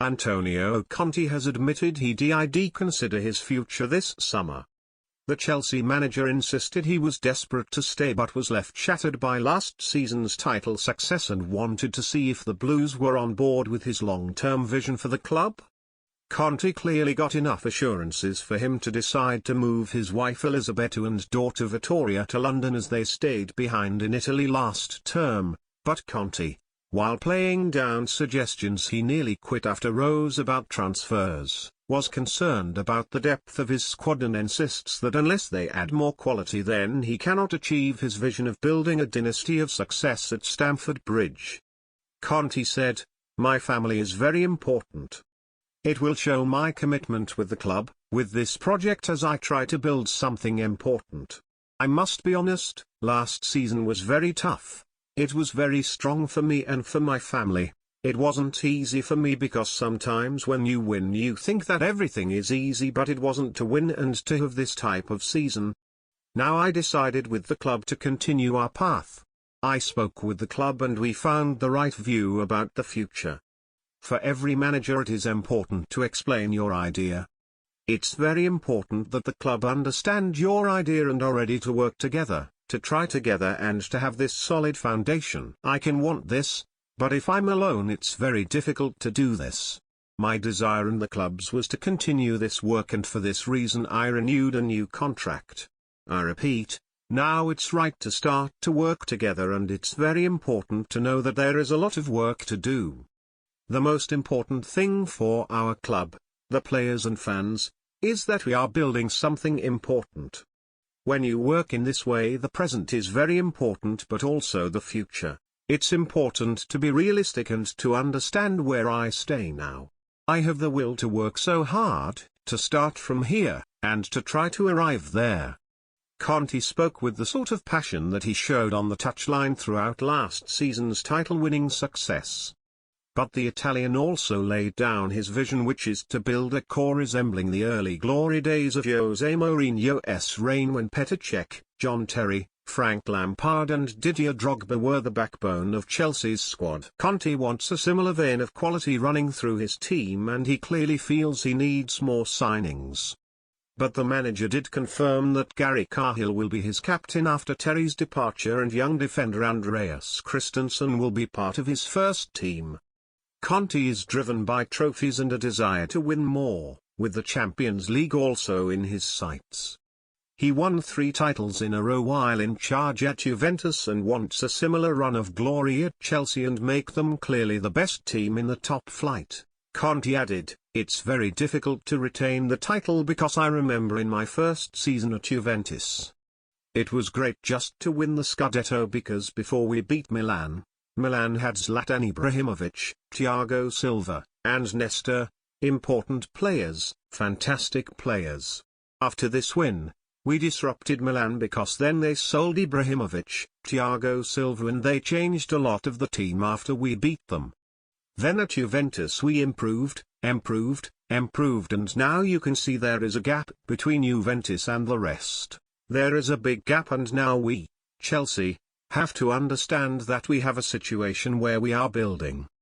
Antonio Conte has admitted he did consider his future this summer. The Chelsea manager insisted he was desperate to stay but was left shattered by last season's title success and wanted to see if the Blues were on board with his long-term vision for the club. Conte clearly got enough assurances for him to decide to move his wife Elisabetta and daughter Vittoria to London as they stayed behind in Italy last term, but Conte, while playing down suggestions he nearly quit after rows about transfers, was concerned about the depth of his squad and insists that unless they add more quality then he cannot achieve his vision of building a dynasty of success at Stamford Bridge. Conte said, "My family is very important. It will show my commitment with the club, with this project as I try to build something important. I must be honest, last season was very tough. It was very strong for me and for my family. It wasn't easy for me because sometimes when you win you think that everything is easy, but it wasn't to win and to have this type of season. Now I decided with the club to continue our path. I spoke with the club and we found the right view about the future. For every manager it is important to explain your idea. It's very important that the club understand your idea and are ready to work together, to try together and to have this solid foundation. I can want this, but if I'm alone it's very difficult to do this. My desire and the club's was to continue this work, and for this reason I renewed a new contract. I repeat, now it's right to start to work together, and it's very important to know that there is a lot of work to do. The most important thing for our club, the players and fans, is that we are building something important. When you work in this way, the present is very important but also the future. It's important to be realistic and to understand where I stay now. I have the will to work so hard, to start from here, and to try to arrive there." Conte spoke with the sort of passion that he showed on the touchline throughout last season's title-winning success. But the Italian also laid down his vision, which is to build a core resembling the early glory days of Jose Mourinho's reign, when Petr Cech, John Terry, Frank Lampard and Didier Drogba were the backbone of Chelsea's squad. Conte wants a similar vein of quality running through his team, and he clearly feels he needs more signings. But the manager did confirm that Gary Cahill will be his captain after Terry's departure, and young defender Andreas Christensen will be part of his first team. Conte is driven by trophies and a desire to win more, with the Champions League also in his sights. He won 3 titles in a row while in charge at Juventus and wants a similar run of glory at Chelsea and make them clearly the best team in the top flight. Conte added, "It's very difficult to retain the title because I remember in my first season at Juventus. It was great just to win the Scudetto because before we beat Milan had Zlatan Ibrahimovic, Thiago Silva, and Nesta, important players, fantastic players. After this win, we disrupted Milan because then they sold Ibrahimovic, Thiago Silva, and they changed a lot of the team after we beat them. Then at Juventus we improved, and now you can see there is a gap between Juventus and the rest. There is a big gap, and now we, Chelsea, have to understand that we have a situation where we are building